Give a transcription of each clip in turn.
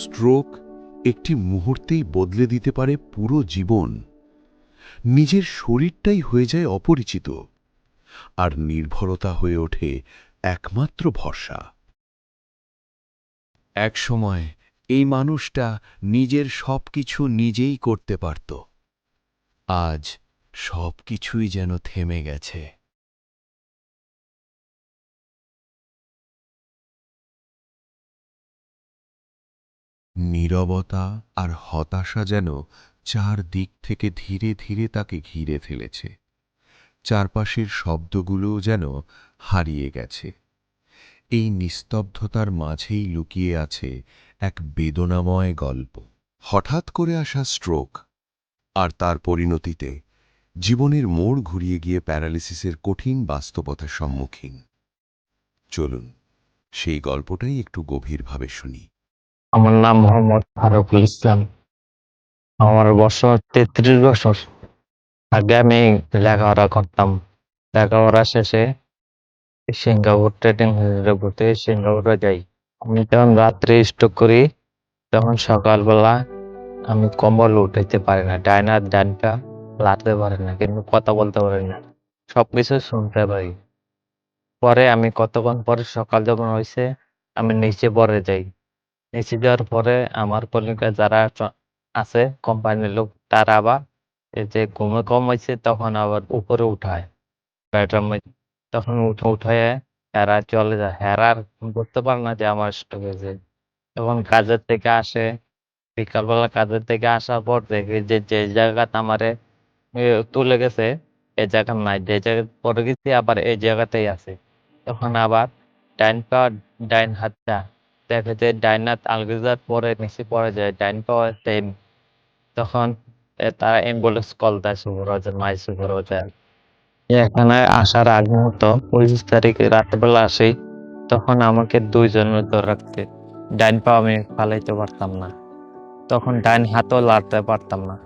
Stroke একটি মুহূর্তেই বদলে দিতে পারে পুরো জীবন। নিজের শরীরটাই হয়ে যায় অপরিচিত, আর নির্ভরতা হয়ে ওঠে একমাত্র ভরসা। একসময় এই মানুষটা নিজের সবকিছু নিজেই করতে পারত। আজ সবকিছুই যেন থেমে গেছে। নীরবতা আর হতাশা যেন চারদিক থেকে ধীরে ধীরে তাকে ঘিরে ফেলেছে। চারপাশের শব্দগুলোও যেন হারিয়ে গেছে। এই নিস্তব্ধতার মাঝেই লুকিয়ে আছে এক বেদনাময় গল্প। হঠাৎ করে আসা স্ট্রোক আর তার পরিণতিতে জীবনের মোড় ঘুরিয়ে গিয়ে প্যারালিসিসের কঠিন বাস্তবতার সম্মুখীন। চলুন সেই গল্পটাই একটু গভীরভাবে শুনি। আমার নাম মোহাম্মদ ফারুকুল ইসলাম। আমার বয়স ৩৩ বছর। আগে আমি লেখাপড়া করতাম। লেখাপড়া শেষে সিঙ্গাপুর ট্রেনিং ঘুরতে সিঙ্গাপুরে যাই। আমি যখন রাত্রে স্ট্রোক করি তখন সকালবেলা আমি কম্বল উঠাইতে পারি না, ডাইন হাত ডানটা লাড়তে পারি না, কিন্তু কথা বলতে পারি না, সবকিছু শুনতে পারি। পরে আমি কতক্ষণ পরে সকাল যখন হয়েছে আমি নিচে পড়ে যাই। নিচে যাওয়ার পরে আমার কলিগরা যারা আছে কোম্পানির লোক, তারা আবার এই যে ঘুমে কম হয়েছে তখন আবার উপরে উঠায় বেডরুম। তখন উঠায় এরা চলে যায়, হেরা আর বুঝতে পারে না যে আমার স্ট্রোক হয়েছে। তখন কাজের থেকে আসে, বিকালবেলা কাজের থেকে আসার পর দেখি যে যে জায়গাতে আমারে এ, তুলে গেছে এই জায়গা নাই, যে জায়গায় পড়ে গেছি আবার এই জায়গাতেই আছে। তখন আবার ডাইন পা ডাইন হাতটা দেখে যে ডাইন হাত আলগেজার পরে নিচে পড়ে যায়, ডাইন পা সেম। তখন তারা অ্যাম্বুলেন্স কল দেয় সুপারভাইজার, মাই সুপারভাইজার। এখানে আসার আগ মুহূর্ত 25 তারিখে রাত্রেবেলা আসি, তখন আমাকে দুইজনের ধরে রাখতে, ডাইন পা আমি ফালাইতে পারতাম না, তখন ডাইন হাতও লাড়তে পারতাম না।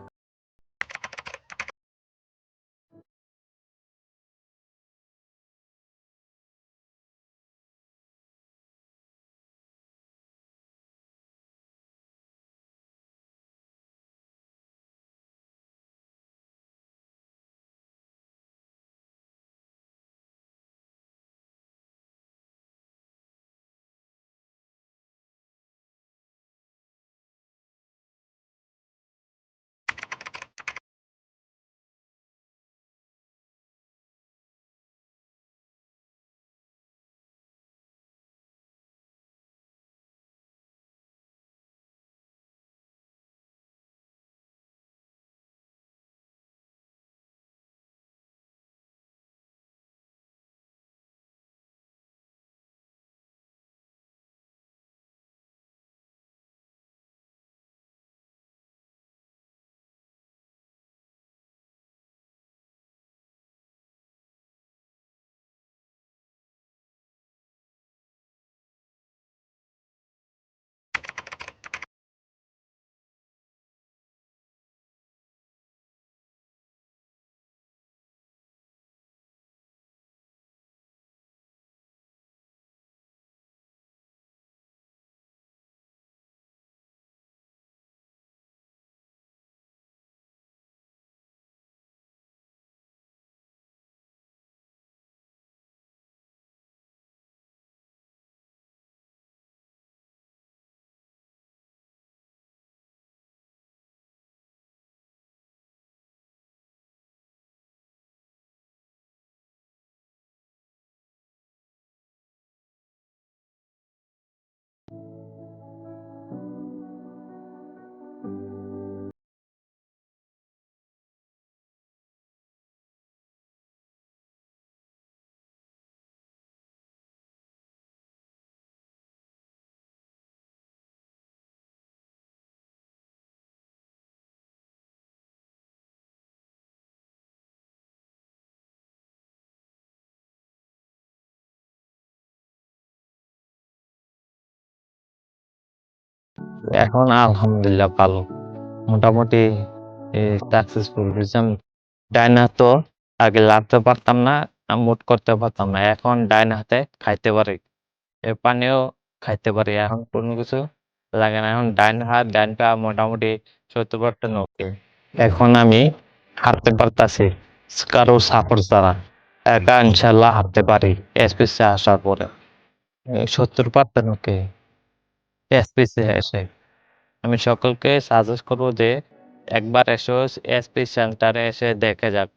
এখন আলহামদুলিল্লাহ ভালো, মোটামুটি সাকসেসফুল। বুঝলাম, ডাইন হাত তো আগে লাড়তে পারতাম না, মুট করতে পারতাম না, এখন ডাইন হাতে খাইতে পারি, পানিও খাইতে পারি, এখন কোনো কিছু লাগে না। এখন ডাইন হাত ডাইন পা মোটামুটি 70% ওকে। এখন আমি হাঁটতে পারতাছি কারো সাপোর্ট ছাড়া। একা ইনশাল্লাহ হাঁটতে পারি এসপিসে আসার পরে। 70% ওকে এসপিসে এসে। আমি সকলকে সাজেস্ট করবো যে একবার এসে এসপি সেন্টারে এসে দেখে যাক।